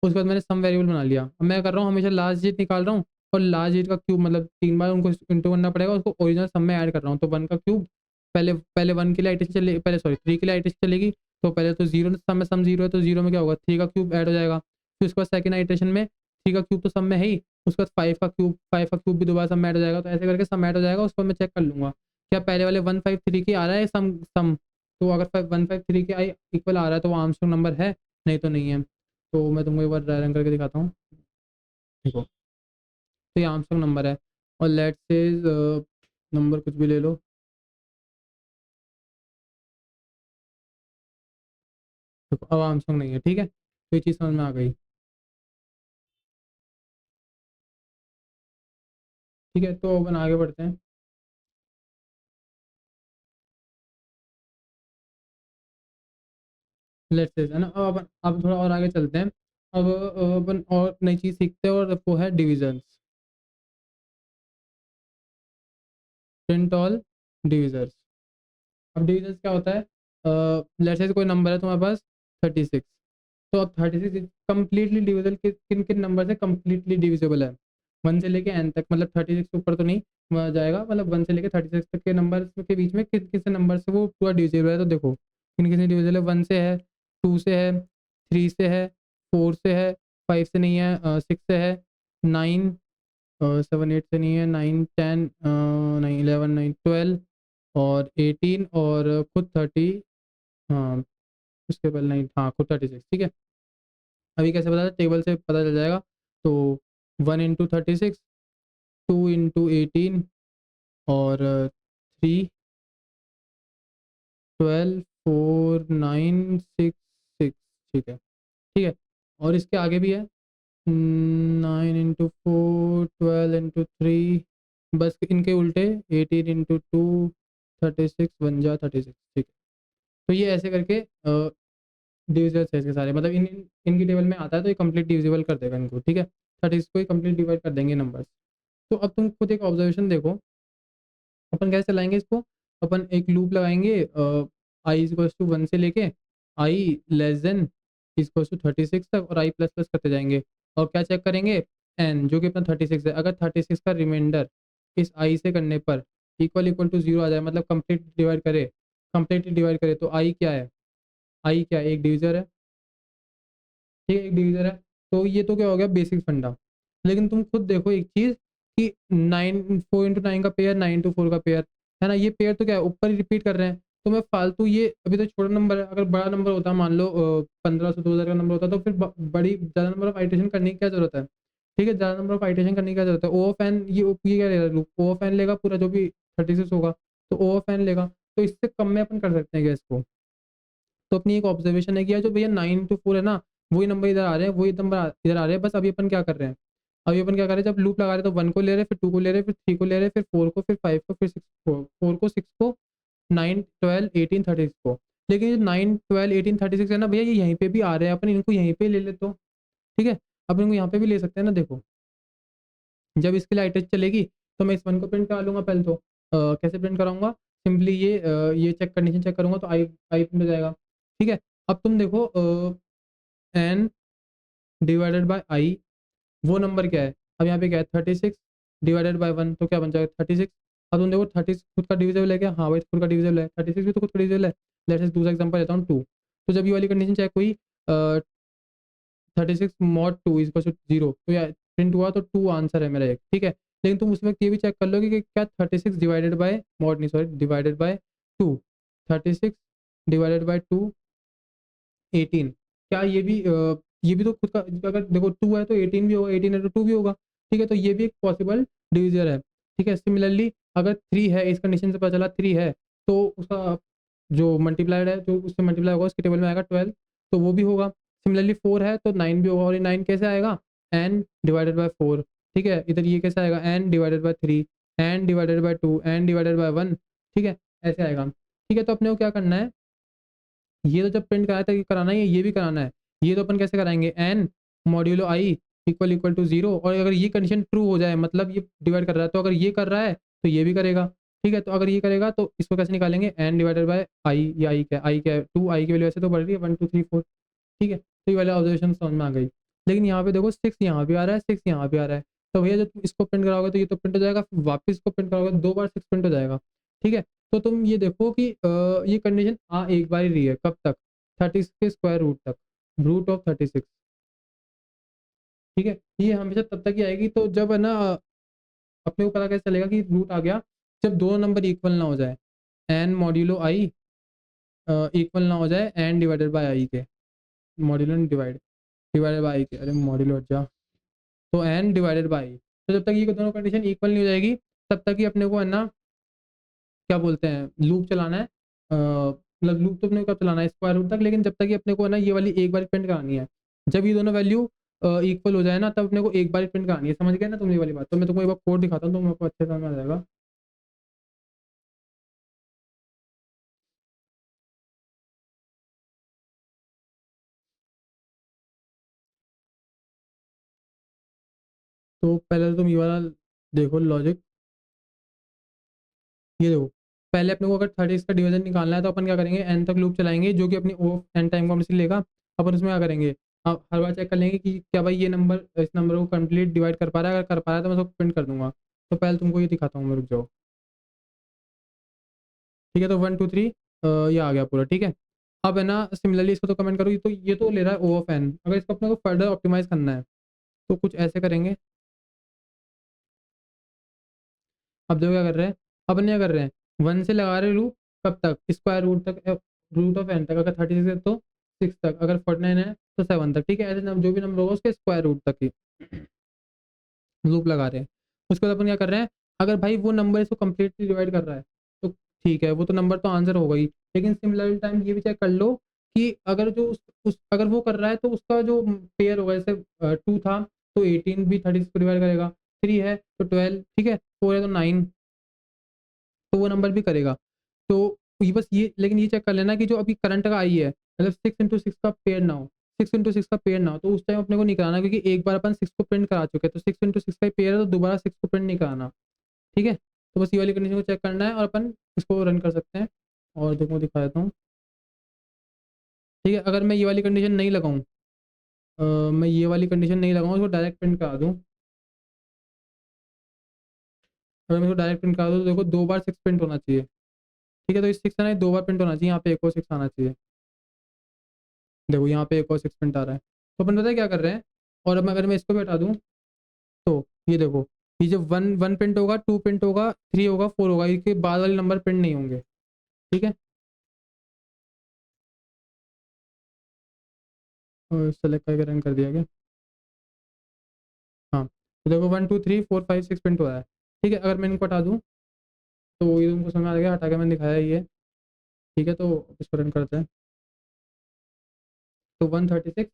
उसके बाद मैंने सम वेरिएबल बना लिया। अब मैं कर रहा हूँ हमेशा लास्ट डिजिट निकाल रहा हूँ और लास्ट डिजिट का क्यूब मतलब 3 बार उनको इंटू करना पड़ेगा, उसको ओरिजिनल सम में ऐड कर रहा हूँ। तो 1 का क्यूब, पहले पहले 1 के लिए आइटेशन चलेगी, पहले सॉरी 3 के लिए आइटेशन चलेगी। तो पहले तो जीरो सम जीरो है, तो जीरो में क्या होगा, 3 का क्यूब ऐड हो जाएगा। फिर उसके बाद सेकंड आइटेशन में 3 का क्यूब तो सम में है ही, उसके बाद 5 का क्यूब भी दोबारा सम ऐड हो जाएगा। तो ऐसे करके सम ऐड हो जाएगा, उसको मैं चेक कर लूँगा क्या पहले वाले 153 की आ रहा है सम सम। तो अगर 153 के आई इक्वल आ रहा है तो वो आर्मस्ट्रॉन्ग नंबर है, नहीं तो नहीं है। तो मैं तुमको एक बार ड्राई रन करके दिखाता हूँ, देखो। तो ये आर्मस्ट्रॉन्ग नंबर है और लेट से नंबर कुछ भी ले लो। देखो अब आर्मस्ट्रॉन्ग नहीं है, ठीक है। तो ये चीज़ समझ में आ गई, ठीक है। तो अपन आगे बढ़ते हैं। लेट से है ना, अब अपन अब थोड़ा और आगे चलते हैं। अब अपन और नई चीज़ सीखते हैं और वो है डिविजन्स, प्रिंट ऑल डिविजर्स। अब डिविजन्स क्या होता है, लेट्स से कोई नंबर है तुम्हारे पास 36। तो अब 36 कंप्लीटली डिविजल किन किन नंबर से कंप्लीटली डिविजिबल है, 1 से लेके एन तक, मतलब 36 के ऊपर तो नहीं जाएगा, मतलब 1 से लेके 36 तक के नंबर के बीच में किस किस नंबर से वो पूरा डिविजिबल है। तो देखो किन किन से डिविजिबल है, 1 से है, 2 से है, 3 से है, 4 से है, 5 से नहीं है, 6 से है, 9 7 8 से नहीं है, 9 10 नहीं 11 9 12 और 18 और खुद 30, हाँ उसके पहले नहीं, हाँ खुद 36, ठीक है। अभी कैसे पता, टेबल से पता चल जाएगा। तो 1 इंटू 36, 2 इंटू 18 और 3 12 4 9 6 6, ठीक है, ठीक है। और इसके आगे भी है 9 इंटू 4 12 इंटू 3, बस इनके उल्टे 18 इंटू 2 36 बन जा 36, ठीक है। तो ये ऐसे करके डिविजिबल है इसके सारे, मतलब इनकी टेबल में आता है तो ये कंप्लीट डिविजिबल कर देगा इनको, ठीक है। 36 को ही कंप्लीट डिवाइड कर देंगे नंबर। तो अब तुम खुद एक ऑब्जर्वेशन देखो, अपन कैसे चलाएंगे इसको। अपन एक लूप लगाएंगे आई इक्वल्स टू 1 से लेके आई लेस देन इक्वल्स टू 36 तक, और आई प्लस प्लस करते जाएंगे। और क्या चेक करेंगे, एन जो कि अपना 36 है, अगर 36 का रिमाइंडर इस आई से करने पर इक्वल इक्वल टू जीरो आ जाए, मतलब कंप्लीटली डिवाइड करे, तो आई क्या है, आई क्या है, एक डिविजर है, ठीक है, एक डिवीजर है। तो ये तो क्या हो गया बेसिक फंडा। लेकिन तुम खुद देखो एक चीज़ कि 4 इंटू 9 का पेयर, 9 इंटू 4 का पेयर, है ना, ये पेयर तो क्या है ऊपर ही रिपीट कर रहे हैं। तो मैं फालतू ये अभी तो छोटा नंबर है, अगर बड़ा नंबर होता मान लो 1500 2000 का नंबर होता तो फिर बड़ी ज़्यादा नंबर ऑफ आइटेशन करने की क्या जरूरत है, ठीक है, ज़्यादा नंबर ऑफ आइटेशन करने की क्या जरूरत है। ओ ऑफ एन ये क्या लेगा, लूप ओ ऑफ एन लेगा पूरा जो भी 36 होगा, तो ओ ऑफ एन लेगा। तो इससे कम में अपन कर सकते हैं क्या इसको। तो अपनी एक ऑब्जर्वेशन है कि यार जो भैया 9 इंटू 4 है ना, वही नंबर इधर आ रहे हैं, वही नंबर इधर आ रहे हैं। बस अभी अपन क्या कर रहे हैं, अभी अपन क्या कर रहे हैं, जब लूप लगा रहे हैं तो 1 को ले रहे हैं, फिर 2 को ले रहे हैं, फिर 3 को ले रहे हैं, फिर 4 को, फिर 5 को, फिर 6 को, 4 को, 6 को, 9 12 18 36 को। लेकिन ये 9 12 18 36 है ना भैया, ये यहीं पे भी आ रहे हैं, अपन इनको यहीं पे ले ले तो, ठीक है। अपन इनको यहाँ पे भी ले सकते हैं ना, देखो जब इसके लिए आइटेस्ट चलेगी तो मैं इस 1 को प्रिंट करा लूँगा पहले तो। कैसे प्रिंट कराऊँगा, सिंपली ये चेक कंडीशन चेक करूँगा तो आई आई प्रिंट हो जाएगा, ठीक है। अब तुम देखो एन डिवाइडेड बाय आई, वो नंबर क्या है, अब यहाँ पे क्या है 36 डिवाइडेड बाय 1, तो क्या बन जाएगा 36। अब तुम देखो 30 खुद का डिविजिबल है क्या, हाँ भाई खुद का डिविजिबल है, 36 भी तो खुद का डिविजिबल है। लेट्स से दूसरा एग्जांपल लेता हूँ 2। तो जब ये वाली कंडीशन चेक हुई 36 मॉड 2 इज जीरो, तो यार प्रिंट हुआ तो 2 आंसर है मेरा एक, ठीक है। लेकिन तुम उस वक्त ये भी चेक कर लो कि क्या 36 डिवाइडेड बाय मॉड नहीं, sorry, divided by 2, 36 divided by 2 18, क्या ये भी तो खुद का, अगर देखो 2 है तो 18 भी होगा, 18 है तो 2 भी होगा। ठीक है, तो ये भी एक पॉसिबल डिविजर है। ठीक है, सिमिलरली अगर 3 है, इस कंडीशन से पता चला 3 है, तो उसका जो मल्टीप्लाइड है, जो उससे मल्टीप्लाई होगा उसके टेबल में आएगा 12, तो वो भी होगा। सिमिलरली 4 है तो 9 भी होगा, और ये 9 कैसे आएगा, एन डिवाइडेड बाय 4। ठीक है, इधर ये कैसे आएगा, N divided by 3, N divided by 2, N divided by 1। ठीक है, ऐसे आएगा। ठीक है, तो अपने को क्या करना है, ये तो जब प्रिंट कराया था, कराना है, ये भी कराना है। ये तो अपन कैसे कराएंगे, N modulo I equal equal to 0, और अगर ये कंडीशन ट्रू हो जाए, मतलब ये डिवाइड कर रहा है, तो अगर ये कर रहा है तो ये भी करेगा। ठीक है, तो अगर ये करेगा तो इसको कैसे निकालेंगे, एन डिवाइडेड बाय आई, या आई क्या है 2, आई की वैल्यू ऐसे तो बढ़ रही है 1 2 3 4। ठीक है, तो ये वाले ऑब्जर्वेशन समझ में आ गई। लेकिन यहाँ पे देखो 6 यहाँ भी आ रहा है, 6 यहाँ भी आ रहा है, तो भैया जब तुम इसको प्रिंट कराओगे तो ये तो प्रिंट हो जाएगा, फिर वापस इसको प्रिंट कराओगे तो 2 बार 6 प्रिंट हो जाएगा। ठीक है, तो तुम ये देखो कि ये कंडीशन आ एक बार ही रही है, कब तक, 36 के स्क्वायर रूट तक, रूट ऑफ 36। ठीक है, ये हमेशा तब तक ही आएगी, तो जब है ना अपने को पता कैसे चलेगा कि रूट आ गया, जब दोनों नंबर इक्वल ना हो जाए, एन मॉड्यूलो आई इक्वल ना हो जाए एन डिवाइडेड बाय आई के, मॉड्यूलो डिवाइड डिवाइडेड बाय आई के, अरे मॉड्यूलो हट जा, तो एन डिवाइडेड बाय आई। तो जब तक ये दोनों कंडीशन इक्वल नहीं हो जाएगी, तब तक ही अपने को है ना, क्या बोलते हैं, लूप चलाना है, मतलब लूप तो अपने को कब चलाना है, स्क्वायर रूट तक, लेकिन जब तक कि अपने को है ना ये वाली एक बार प्रिंट करानी है, जब ये दोनों वैल्यू इक्वल हो जाए ना, तब अपने को एक बार प्रिंट करानी है। समझ गए ना तुम ये वाली बात, तो मैं तुमको एक बार कोड दिखाता हूँ तो मेरे को अच्छे समझ में आ जाएगा। तो पहले तो तुम ये वाला देखो लॉजिक, ये देखो, पहले अपने को अगर 36 का डिवीजन निकालना है तो अपन क्या करेंगे, एन तक लूप चलाएंगे, जो कि अपनी ओ एन टाइम को हमसे लेगा। अपन उसमें क्या करेंगे, अब हर बार चेक कर लेंगे कि क्या भाई ये नंबर इस नंबर को कंप्लीट डिवाइड कर पा रहा है, अगर कर पा रहा है तो मैं उसको प्रिंट कर दूंगा। तो पहले तुमको ये दिखाता हूँ मैं, रुक जाओ। ठीक है, तो 1 2 3 ये आ गया पूरा। ठीक है, अब है ना सिमिलरली इसको तो कमेंट करो, ये तो ले रहा है ओ ऑफ एन, अगर इसको अपने को फर्दर ऑप्टिमाइज करना है तो कुछ ऐसे करेंगे। अब देखो क्या कर रहे हैं, अपन क्या कर रहे हैं, 1 से लगा रहे लूप, कब तक, स्क्वायर रूट तक, रूट ऑफ एन तक, अगर 36 है तो 6 तक, अगर 49 है तो 7 तक। ठीक है, ऐसे जो भी नंबर होगा उसके स्क्वायर रूट तक ही लूप लगा रहे हैं। उसके बाद अपन क्या कर रहे हैं, अगर भाई वो नंबर इसको कंप्लीटली डिवाइड कर रहा है तो ठीक है, वो तो नंबर तो आंसर होगा ही, लेकिन सिमिलर टाइम ये भी चेक कर लो कि अगर जो अगर वो कर रहा है तो उसका जो पेयर होगा, जैसे 2 था तो 18 भी 36 को डिवाइड करेगा, 3 है तो 12, ठीक है, 4 है तो 9, तो वो नंबर भी करेगा। तो ये बस ये, लेकिन ये चेक कर लेना कि जो अभी करंट का आई है, मतलब 6 इंटू 6 का पेयर ना हो, 6 इंटू 6 का पेयर ना हो, तो उस टाइम अपने को नहीं कराना, क्योंकि एक बार अपन 6 को प्रिंट करा चुके हैं, तो 6 इंटू 6 का पेयर है तो दोबारा 6 को प्रिंट नहीं कराना। ठीक है, तो बस ये वाली कंडीशन को चेक करना है और अपन इसको रन कर सकते हैं। और देखो दिखा देता हूँ। ठीक है, अगर मैं ये वाली कंडीशन नहीं लगाऊँ, मैं ये वाली कंडीशन नहीं लगाऊँ, इसको डायरेक्ट प्रिंट करा दूँ, अगर मैं इसको डायरेक्ट प्रिंट करा दूँ तो देखो 2 बार 6 प्रिंट होना चाहिए। ठीक है, तो इस 6 है ना, 2 बार प्रिंट होना चाहिए, यहाँ पे एक और 6 आना चाहिए। देखो यहाँ पे एक और 6 प्रिंट आ रहा है, तो अपन पता है क्या कर रहे हैं, और अब अगर मैं इसको भी हटा दूँ तो ये देखो, ये जो वन वन प्रिंट होगा, 2 प्रिंट होगा, 3 होगा, 4 होगा, इसके बाद वाले नंबर प्रिंट नहीं होंगे। ठीक है, सेलेक्ट करके रन कर दिया गया। हाँ, तो देखो 1 2 3 4 5 6 प्रिंट हो रहा है। ठीक है, अगर मैं इनको हटा दूँ तो ये तुमको समझ आ गया, हटा के मैंने दिखाया ये। ठीक है, तो इसको रन करते हैं। तो 136,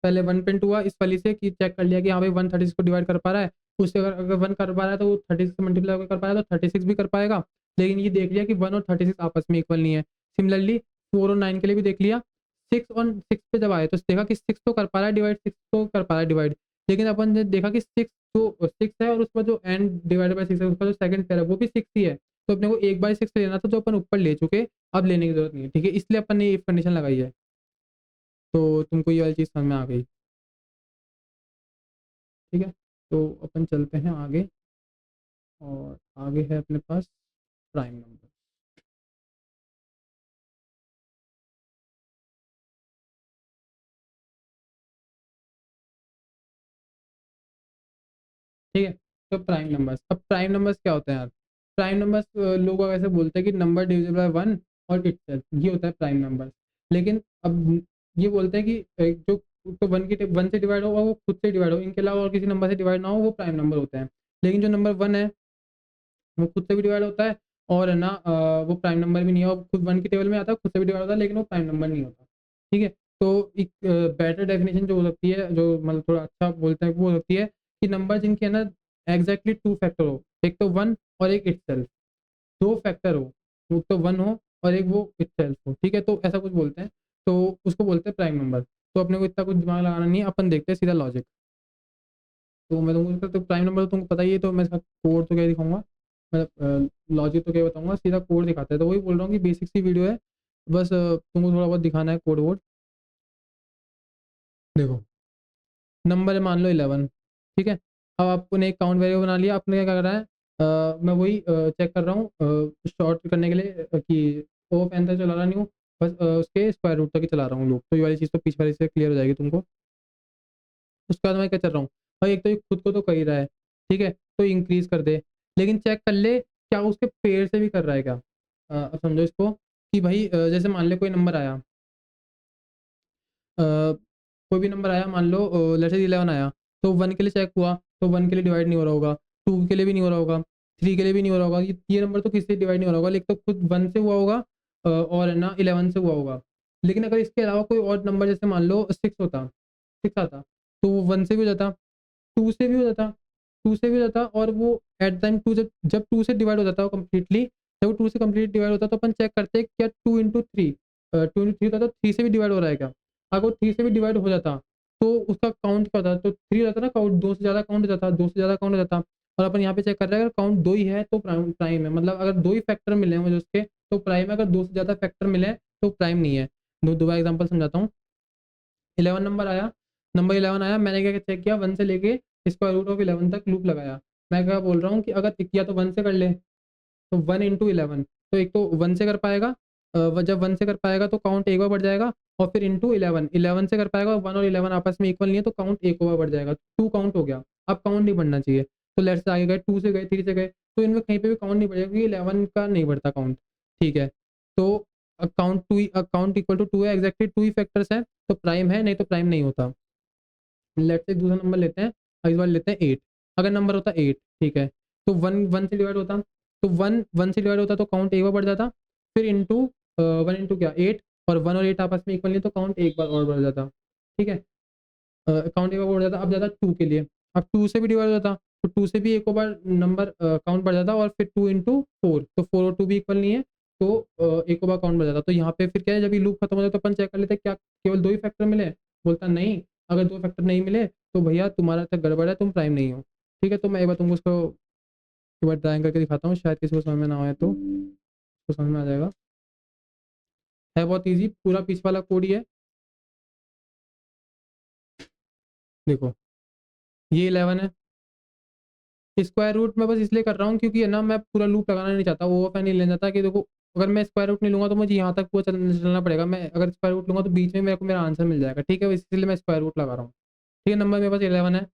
पहले 1 प्रिंट हुआ इस वाली से, कि चेक कर लिया कि हाँ भाई 136 को डिवाइड कर पा रहा है, उससे अगर अगर 1 कर पा रहा है तो वो 36 से मल्टीप्लाई कर पा रहा है तो 36 भी कर पाएगा। लेकिन ये देख लिया कि 1 और 36 आपस में इक्वल नहीं है। सिमिलरली 4 और 9 के लिए भी देख लिया, 6 और 6 पे जब आए तो देखा कि 6 तो कर पा रहा है डिवाइड, 6 तो कर पा रहा है डिवाइड, लेकिन अपन ने देखा कि 6 जो 6 है और उसका जो एन डिवाइड बाय 6 है, उसका जो सेकंड पेयर है वो भी 6 ही है, तो अपने को 1/6 लेना था, जो अपन ऊपर ले चुके, अब लेने की जरूरत नहीं है। ठीक है, इसलिए अपन ने ये कंडीशन लगाई है। तो तुमको ये वाली चीज़ समझ में आ गई। ठीक है, तो अपन चलते हैं आगे, और आगे है अपने पास प्राइम नंबर। ठीक है, तो प्राइम नंबर्स। अब प्राइम नंबर्स क्या होते हैं यार? प्राइम नंबर्स लोग ऐसे बोलते हैं कि नंबर डिविजिबल बाय वन और इटसेल्फ, ये होता है प्राइम नंबर। लेकिन अब ये बोलते हैं कि जो तो वन से डिवाइड होगा वो खुद से डिवाइड हो, इनके अलावा और किसी नंबर से डिवाइड ना हो, वो प्राइम नंबर होते हैं। लेकिन जो नंबर वन है वो खुद से भी डिवाइड होता है, और है ना वो प्राइम नंबर भी नहीं है, वो खुद वन की टेबल में आता है, खुद से भी डिवाइड होता है, लेकिन वो प्राइम नंबर नहीं होता। ठीक है। तो एक बेटर डेफिनेशन जो हो सकती है, जो मतलब थोड़ा अच्छा बोलते हैं, वो हो सकती है कि नंबर जिनके है ना एग्जैक्टली टू फैक्टर हो, एक तो वन और एक इटसेल्फ, दो फैक्टर हो, एक तो वन हो और एक वो इटसेल्फ हो। ठीक है, तो ऐसा कुछ बोलते हैं, तो उसको बोलते हैं प्राइम नंबर। तो अपने को इतना कुछ दिमाग लगाना नहीं है, अपन देखते हैं सीधा लॉजिक। तो मैं तुमको तो प्राइम नंबर तो तुमको पता ही है, तो मैं इसका कोड तो क्या दिखाऊंगा, मतलब लॉजिक तो क्या बताऊंगा, सीधा कोड दिखाता है। तो वही बोल रहा हूँ कि बेसिक सी वीडियो है, बस तुमको थोड़ा बहुत दिखाना है कोड वोड। देखो, नंबर है मान लो 11। ठीक है। अब आपने एक काउंट वेरिएबल बना लिया, आपने क्या करना है, मैं वही चेक कर रहा हूँ शॉर्ट करने के लिए कि ओ पेन तक चला रहा नहीं हूँ, बस उसके स्क्वायर रूट तक ही चला रहा हूँ लूप। तो ये वाली चीज़ तो पीछे वाली से क्लियर हो जाएगी तुमको। उसके बाद मैं क्या कर रहा हूँ, भाई एक तो ये खुद को तो कर ही रहा है, ठीक है, तो इंक्रीज कर दे, लेकिन चेक कर ले क्या उसके पेड़ से भी कर रहा है क्या। अब समझो इसको कि भाई जैसे मान ले कोई नंबर आया, कोई भी नंबर आया, मान लो लेट्स से 11 आया, तो वन के लिए चेक हुआ, तो वन के लिए डिवाइड नहीं हो रहा होगा, टू के लिए भी नहीं हो रहा होगा, थ्री के लिए भी नहीं हो रहा होगा, ये नंबर तो किसी से डिवाइड नहीं हो रहा होगा, लेकिन तो खुद वन से हुआ होगा और है ना 11 से हुआ होगा। लेकिन अगर इसके अलावा कोई और नंबर जैसे मान लो सिक्स होता, सिक्स आता, तो वो वन से भी हो जाता, टू से भी हो जाता, टू से भी हो जाता, और वो एट टाइम टू, जब जब टू से डिवाइड हो जाता है कम्प्लीटली, जब वो टू से कम्प्लीट डिवाइड होता है तो अपन चेक करते हैं क्या two into three, two into three होता तो थ्री से भी डिवाइड हो रहा है क्या। अगर वो थ्री से भी डिवाइड हो जाता तो उसका काउंट क्या होता, तो थ्री रहता ना काउंट, दो से ज़्यादा काउंट हो जाता, दो से ज़्यादा काउंट हो जाता। और अपन यहाँ पे चेक कर रहे हैं अगर काउंट दो ही है तो प्राइम प्राइम है, मतलब अगर दो ही फैक्टर मिले हैं मुझे उसके तो प्राइम है, अगर दो से ज़्यादा फैक्टर मिले हैं तो प्राइम नहीं है। दोबारा एग्जाम्पल समझाता हूँ। 11 नंबर आया, नंबर 11 आया, मैंने क्या चेक किया, वन से लेके स्क्वायर रूट ऑफ 11 तक लूप लगाया। मैं क्या बोल रहा हूँ कि अगर या तो वन से कर ले, तो वन इंटू 11, तो एक तो वन से कर पाएगा, जब वन से कर पाएगा तो काउंट एक बार बढ़ जाएगा, और फिर इंटू 11, 11 से कर पाएगा, वन और 11 आपस में इक्वल नहीं है तो काउंट एक बार बढ़ जाएगा, टू काउंट हो गया। अब काउंट नहीं बढ़ना चाहिए, तो लेट्स से आगे गए, टू से गए, थ्री से गए, तो इनमें कहीं पे भी काउंट नहीं बढ़ेगा क्योंकि 11 का नहीं बढ़ता काउंट। ठीक है। तो account two, account equal to two है, एग्जैक्टली टू ही फैक्टर्स है, तो प्राइम है, नहीं तो प्राइम नहीं होता। लेट्स से दूसरा नंबर लेते हैं, इस बार लेते हैं 8। अगर नंबर होता 8, ठीक है, तो वन वन से डिवाइड होता, तो वन वन से डिवाइड होता तो काउंट एक बार बढ़ जाता, फिर इंटू वन इंटू क्या 8, और वन और 8 आपस में इक्वल नहीं तो काउंट एक बार और बढ़ जाता। ठीक है, काउंट एक बार बढ़ जाता। अब जाता टू के लिए, अब टू से भी डिवाइड होता तो टू से भी एक और बार नंबर काउंट बढ़ जाता, और फिर टू इंटू फोर, तो फोर और टू भी इक्वल नहीं है, तो एक और बार काउंट बढ़ जाता। तो यहाँ पे फिर क्या है, जब ये लूप खत्म हो जाता तो अपन चेक कर लेते हैं क्या केवल दो ही फैक्टर मिले, बोलता नहीं, अगर दो फैक्टर नहीं मिले तो भैया तुम्हारा तक गड़बड़ है, तुम प्राइम नहीं हो। ठीक है, तो मैं एक बार तुमको उसको एक बार ड्राइंग करके दिखाता हूँ, शायद किसी को समझ में ना आए तो उसको समझ में आ जाएगा। है बहुत ईजी, पूरा पीछे वाला कोड ही है। देखो, ये 11 है, स्क्वायर रूट मैं बस इसलिए कर रहा हूँ क्योंकि है ना मैं पूरा लूप लगाना नहीं चाहता, वो नहीं लेना चाहता कि देखो अगर मैं स्क्वायर रूट नहीं लूंगा तो मुझे यहाँ तक पूरा चलना पड़ेगा, मैं अगर स्क्वायर रूट लूंगा तो बीच में मेरे को मेरा आंसर मिल जाएगा। ठीक है, इसलिए मैं स्क्वायर रूट लगा रहा हूँ। ठीक है, नंबर मेरे पास 11 है,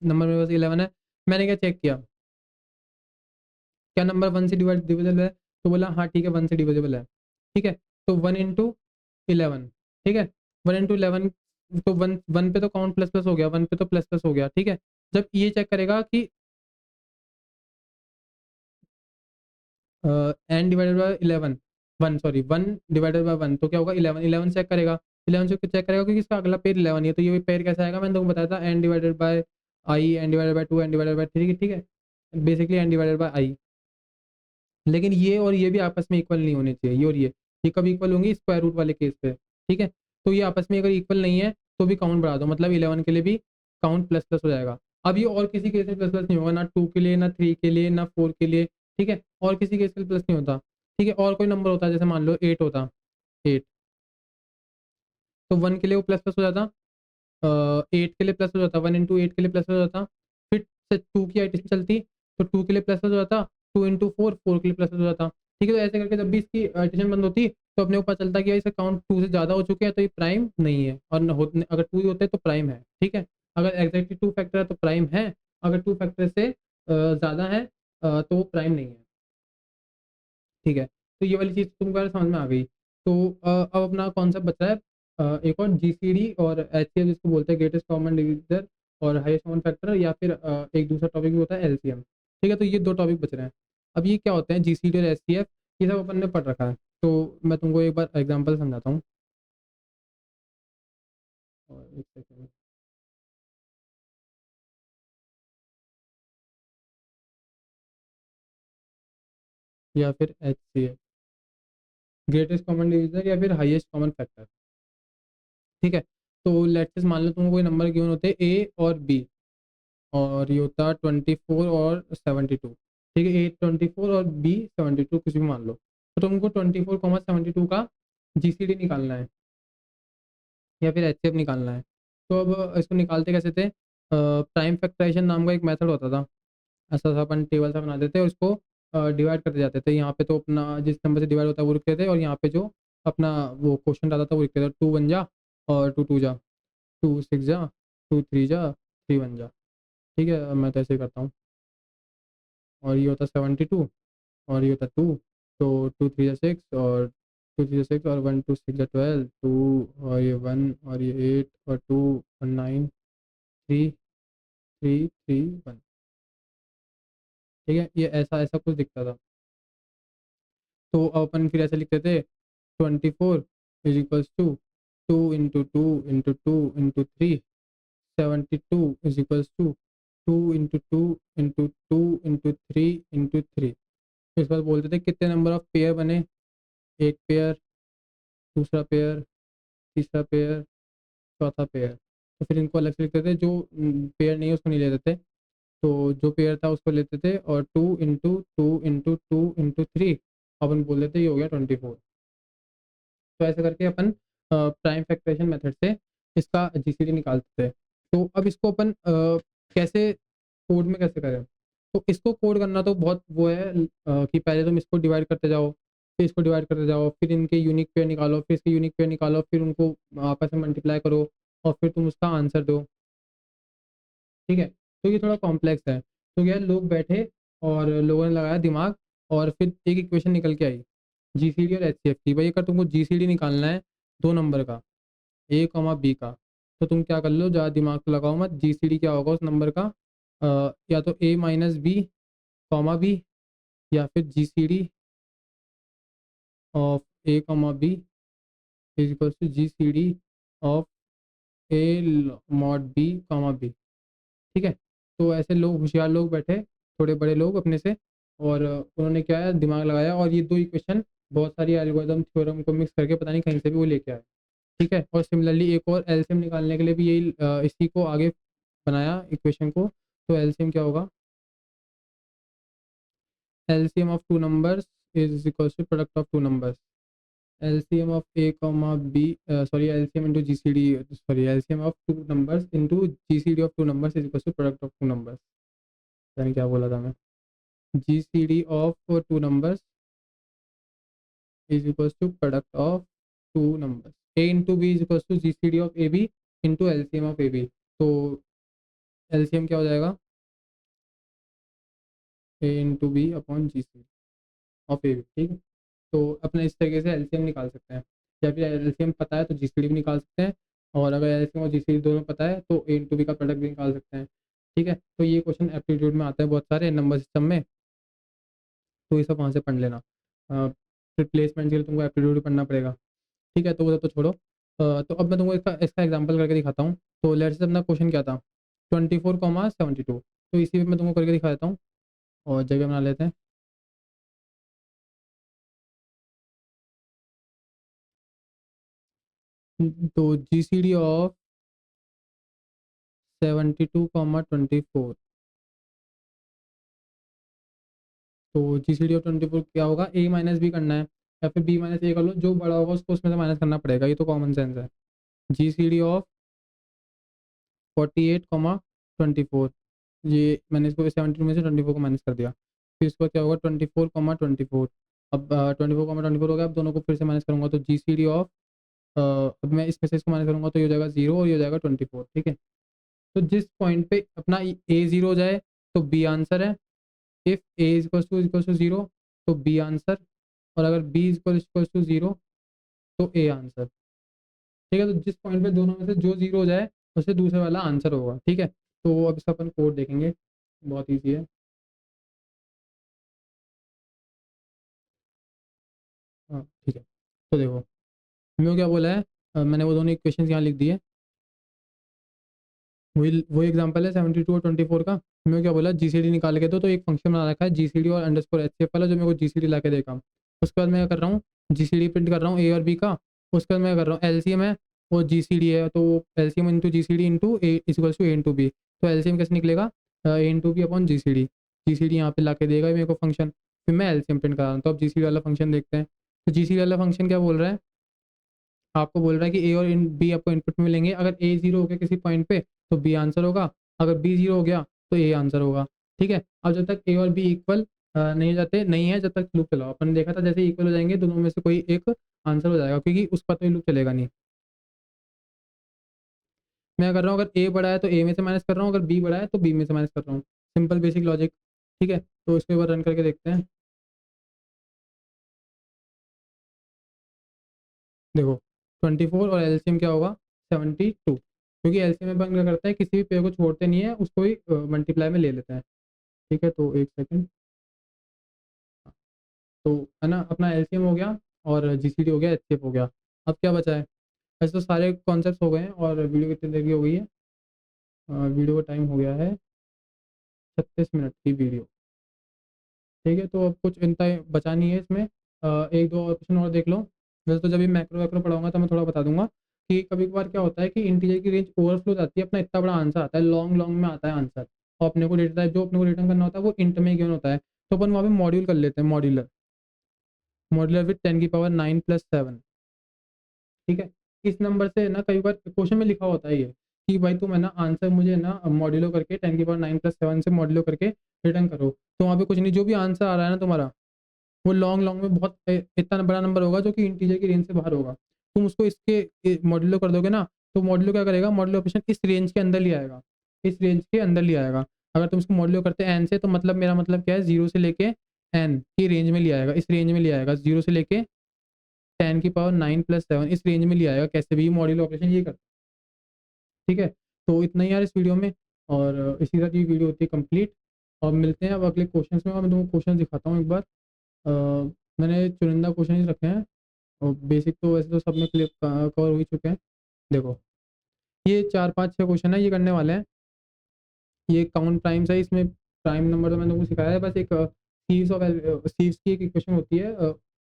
नंबर मेरे पास 11 है। मैंने क्या चेक किया, क्या नंबर वन से डिविजिबल है, तो बोला हाँ ठीक है वन से डिविजिबल है। ठीक है, तो वन इंटू 11, ठीक है, वन इंटू 11, तो वन वन पे तो काउंट प्लस प्लस हो गया, वन पे तो प्लस प्लस हो गया। ठीक है, जब ये चेक करेगा कि N divided by 11, one sorry one divided by one, तो क्या होगा 11, 11 चेक करेगा, 11 से चेक करेगा क्योंकि इसका अगला पेयर 11 ही है, तो ये पेयर कैसा आएगा मैंने तुमको बताया था, N divided by I, N divided by two, N divided by three. ठीक है, basically N divided by I. लेकिन ये और ये भी आपस में इक्वल नहीं होने चाहिए, ये और ये कब इक्वल होंगी, स्क्वायर रूट वाले केस पे। ठीक है, तो ये आपस में अगर इक्वल नहीं है तो भी काउंट बढ़ा दो, मतलब 11 के लिए भी काउंट प्लस प्लस हो जाएगा। अब ये और किसी केस में प्लस प्लस नहीं होगा, ना टू के लिए, ना थ्री के लिए, ना फोर के लिए। ठीक है, और किसी केस में प्लस नहीं होता। ठीक है, और कोई नंबर होता है जैसे मान लो 8 होता, 8, तो वन के लिए वो प्लस प्लस हो जाता, 8 के लिए प्लस हो जाता, वन इंटू 8 के लिए प्लस हो जाता, फिर से टू की एडिशन चलती तो टू के लिए प्लस हो जाता, टू इंटू फोर, फोर के लिए प्लस हो जाता। ठीक है, तो ऐसे करके जब भी इसकी एडिशन बंद होती तो अपने को पता चलता है कि भाई इसका काउंट 2 से ज़्यादा हो चुके हैं तो ये प्राइम नहीं है, और अगर 2 ही होते हैं तो प्राइम है। ठीक है, अगर एग्जैक्टली 2 फैक्टर है तो प्राइम है, अगर 2 फैक्टर से ज़्यादा है तो वो प्राइम नहीं है। ठीक है, तो ये वाली चीज़ तुमको यार समझ में आ गई। तो अब अपना कॉन्सेप्ट बचा है एक और जीसीडी और एचसीएफ, जिसको बोलते हैं ग्रेटेस्ट कॉमन डिवीजर और हाईएस्ट कॉमन फैक्टर, या फिर एक दूसरा टॉपिक भी होता है एलसीएम। ठीक है, तो ये 2 टॉपिक बच रहे हैं। अब ये क्या होते हैं जीसीडी और एचसीएफ, ये सब अपन ने पढ़ रखा है। तो मैं तुमको एक बार एग्जांपल समझाता हूँ। और एक सेकंड, या फिर एचसीएफ, ग्रेटेस्ट कॉमन डिवीजर या फिर हाईएस्ट कॉमन फैक्टर। ठीक है, तो लेट्स से मान लो तुमको कोई नंबर गिवन होते हैं ए और बी, और ये होता है 24 और 72। ठीक है, ए 24 और बी 72, कुछ भी मान लो। तो तुमको 24, 72 का जीसीडी निकालना है या फिर एचसीएफ निकालना है। तो अब इसको निकालते कैसे थे? प्राइम फैक्टराइजेशन नाम का एक मेथड होता था। ऐसा सा अपन टेबल सा बना देते और उसको डिवाइड करते जाते थे। यहाँ पे तो अपना जिस नंबर से डिवाइड होता है वो लिखते थे, और यहाँ पे जो अपना वो क्वेश्चन आता था वो लिखते थे। 2 1 जा, और 2 2 जा, 2 6 जा, 2 3 जा, 3 1 जा। ठीक है, मैं तो ऐसे ही करता हूँ। और ये होता 72, और ये होता 2। तो 2 3 जा 6, और 2 3 जा 6, और 1 2 6 जा 12, 2, और ये 1, और ये 8, और 2, और 9, 3 3 3 1। ठीक है, ये ऐसा ऐसा कुछ दिखता था। तो अपन फिर ऐसे लिखते थे 24 is equals to 2 into 2 into 2 into 3, 72 is equals to 2 into 2 into 2 into 3 into 3। तो इस बार बोलते थे कितने नंबर ऑफ पेयर बने, एक पेयर, दूसरा पेयर, तीसरा पेयर, चौथा पेयर। तो फिर इनको अलग से लिखते थे, जो पेयर नहीं है उसको नहीं लेते थे। तो जो पेयर था उसको लेते थे, और 2 इंटू 2 इंटू 2 इंटू 3 अपन बोल देते ये हो गया 24। तो ऐसे करके अपन प्राइम फैक्टराइजेशन मेथड से इसका जीसीडी निकालते थे। तो अब इसको अपन कैसे कोड में कैसे करें? तो इसको कोड करना तो बहुत वो है कि पहले तुम इसको डिवाइड करते जाओ, फिर इसको डिवाइड करते जाओ, फिर इनके यूनिक पेयर निकालो, फिर इसके यूनिक पेयर निकालो, फिर उनको आपस में मल्टीप्लाई करो, और फिर तुम उसका आंसर दो। ठीक है, तो ये थोड़ा कॉम्प्लेक्स है। तो क्या है, लोग बैठे और लोगों ने लगाया दिमाग, और फिर एक इक्वेशन निकल के आई जीसीडी और एचसीएफ की। भाई अगर तुमको जीसीडी निकालना है 2 नंबर का, ए कॉमा बी का, तो तुम क्या कर लो, ज़्यादा दिमाग तो लगाओ मत। जीसीडी क्या होगा उस नंबर का? या तो A minus B comma B, या फिर GCD of A comma B is equal to GCD of A mod B comma B. ठीक है, तो ऐसे लोग, होशियार लोग बैठे, थोड़े बड़े लोग अपने से, और उन्होंने क्या है, दिमाग लगाया, और ये 2 इक्वेशन बहुत सारी एल्गोरिदम थ्योरम को मिक्स करके पता नहीं कहीं से भी वो लेके आए। ठीक है, और सिमिलरली एक और एलसीएम निकालने के लिए भी यही इसी को आगे बनाया इक्वेशन को। तो एलसीएम क्या होगा? LCM of two numbers is equal to product of two numbers. LCM of A comma B, sorry, LCM into GCD, sorry, LCM of two numbers into GCD of two numbers is equal to product of two numbers. यानी क्या बोला था मैं? GCD of two numbers is equals to product of two numbers. A into B is equals to GCD of AB into LCM of AB. तो LCM क्या हो जाएगा? A into B upon GCD of AB। ठीक है, तो अपने इस तरीके से LCM निकाल सकते हैं। या फिर LCM पता है तो GCD भी निकाल सकते हैं, और अगर LCM और GCD दोनों पता है तो A into B का प्रोडक्ट भी निकाल सकते हैं। ठीक है, तो ये क्वेश्चन एप्टीट्यूड में आते हैं बहुत सारे नंबर सिस्टम में, तो ये सब वहाँ से पढ़ लेना। फिर प्लेसमेंट के लिए तुमको एप्टीट्यूड पढ़ना पड़ेगा। ठीक है, तो वो तो छोड़ो। तो अब मैं तुमको इसका इसका एग्जांपल करके दिखाता हूँ। तो लेट्स से अपना क्वेश्चन क्या था, 24, 72। तो इसी पे मैं तुमको करके दिखा देता हूँ, और जगह बना लेते हैं। तो GCD ऑफ 72, 24। तो GCD ऑफ 24 क्या होगा? ए माइनस बी करना है, या फिर बी माइनस ए कर लो, जो बड़ा होगा उसको उसमें से माइनस करना पड़ेगा, ये तो कॉमन सेंस है। GCD ऑफ 48, 24, ये मैंने इसको 72 में से 24 को माइनस कर दिया। फिर इसको क्या होगा? 24, 24। अब 24 हो गया, अब दोनों को फिर से माइनस करूँगा तो GCD ऑफ अब मैं इसमें से इसको माइनस करूँगा तो ये हो जाएगा 0 और ये हो जाएगा 24, ठीक है। तो जिस पॉइंट पे अपना ए 0 हो जाए तो बी आंसर है, इफ़ ए इक्वल्स टू 0 तो बी आंसर, और अगर बी इक्वल्स टू 0 तो ए आंसर, ठीक है। तो जिस पॉइंट पे दोनों में से जो 0 हो जाए उससे दूसरे वाला आंसर होगा, ठीक है। तो अब इसका अपन कोड देखेंगे, बहुत ईजी है। हाँ ठीक है, तो देखो मेरे क्या बोला है, मैंने वो दोनों इक्वेशंस यहाँ लिख दिए, वही एग्जांपल है 72 और 24 का। मेरे को क्या बोला, GCD निकाल के दो, तो एक फंक्शन बना रखा है GCD और अंडरस्कोर HCF वाला, जो मेरे को GCD ला के देगा। उसके बाद मैं क्या कर रहा हूँ, GCD प्रिंट कर रहा हूँ ए और बी का। उसके बाद मैं कर रहा हूँ LCM है, वो GCD है, तो LCM into GCD into A equals to A into B. तो LCM कैसे निकलेगा, A into B upon GCD। GCD यहाँ पे ला के देगा मेरे को फंक्शन, फिर मैं LCM प्रिंट कर रहा हूँ। तो अब GCD वाला फंक्शन देखते हैं। तो GCD वाला फंक्शन क्या बोल रहा है, आपको बोल रहा है कि ए और बी आपको इनपुट में मिलेंगे, अगर ए 0 हो गया किसी पॉइंट पे तो बी आंसर होगा, अगर बी 0 हो गया तो ए आंसर होगा, ठीक है। अब जब तक ए और बी इक्वल नहीं हो जाते, नहीं है, जब तक लूप चलाओ। अपन ने देखा था जैसे इक्वल हो जाएंगे दोनों में से कोई एक आंसर हो जाएगा, क्योंकि उस पर तो लूप चलेगा नहीं। मैं कर रहा हूँ, अगर ए बड़ा है तो ए में से माइनस कर रहा हूँ, अगर बी बड़ा है तो बी में से माइनस कर रहा हूँ। सिंपल बेसिक लॉजिक, ठीक है। तो इसको एक बार रन करके देखते हैं। देखो 24 और एलसीएम क्या होगा, 72, क्योंकि एलसीएम में अपन क्या करता है, किसी भी पेयर को छोड़ते नहीं है, उसको ही मल्टीप्लाई में ले लेते हैं, ठीक है। तो एक सेकंड, तो है ना, अपना एलसीएम हो गया और जीसीडी हो गया, एचसीएफ हो गया। अब क्या बचा है, ऐसे तो सारे कॉन्सेप्ट हो गए हैं। और वीडियो कितनी देर की हो गई है, वीडियो का टाइम हो गया है 36 मिनट की वीडियो, ठीक है। तो अब कुछ इतना बचा नहीं है इसमें, एक दो ऑप्शन और देख लो। वैसे तो जब भी मैक्रो वैक्रो पढ़ाऊंगा तो मैं थोड़ा बता दूंगा कि कभी कभार क्या होता है कि इंटीजर की रेंज ओवरफ्लो जाती है, अपना इतना बड़ा आंसर आता है, लॉन्ग लॉन्ग में आता है आंसर, और अपने को डेटा टाइप जो अपने को रिटर्न करना होता है वो इंट में गिवन होता है। तो अपन वहाँ पे मॉड्यूल कर लेते हैं, मॉड्यूलर, मॉड्यूलर विथ 10⁻⁹ ठीक है। इस नंबर से ना कई बार क्वेश्चन में लिखा होता है ये कि भाई तुम है ना आंसर मुझे ना मॉड्यूलो करके 10⁻⁹ से मॉड्यूलो करके रिटर्न करो। तो वहाँ पे कुछ नहीं, जो भी आंसर आ रहा है ना तुम्हारा, वो लॉन्ग लॉन्ग में बहुत इतना बड़ा नंबर होगा जो कि इंटीजर की रेंज से बाहर होगा। तुम उसको इसके मॉड्यूलो कर दोगे ना, तो मॉड्यूलो क्या करेगा, मॉड्यूलो ऑपरेशन इस रेंज के अंदर ले आएगा, इस रेंज के अंदर ले आएगा। अगर तुम इसको मॉड्यूलो करते हैं एन से, तो मतलब मेरा मतलब क्या है, 0 से लेके एन की रेंज में ले आएगा, इस रेंज में ले आएगा, 0 से लेके 10⁻⁹ इस रेंज में ले आएगा। कैसे भी मॉड्यूलो ऑपरेशन ये करता है, ठीक है। तो इतना ही यार इस वीडियो में, और इसी तरह की वीडियो होती है कंप्लीट। और मिलते हैं अब अगले क्वेश्चन में, और मैं तुमको क्वेश्चन दिखाता हूँ एक बार। मैंने चुनिंदा क्वेश्चन ही रखे हैं, और बेसिक तो वैसे तो सब में क्लियर कवर हो ही चुके हैं। देखो ये 4 5 6 क्वेश्चन है ये करने वाले हैं। ये काउंट प्राइम्स है, इसमें प्राइम नंबर तो मैंने तुमको सिखाया है, बस एक सीरीज ऑफ सीरीज की एक इक्वेशन होती है,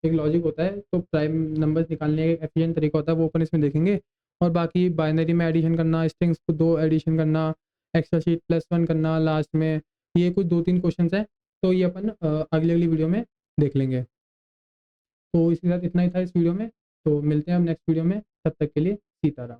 एक लॉजिक होता है, तो प्राइम नंबर्स निकालने का एक एफिशिएंट तरीका होता है, वो अपन इसमें देखेंगे। और बाकी बाइनरी में एडिशन करना, स्ट्रिंग्स को दो एडिशन करना, एक्स्ट्रा शीट +1 करना लास्ट में, ये कुछ 2 3 क्वेश्चन है। तो ये अपन अगली अगली वीडियो में देख लेंगे। तो इसके साथ इतना ही था इस वीडियो में, तो मिलते हैं हम नेक्स्ट वीडियो में, तब तक के लिए सीताराम।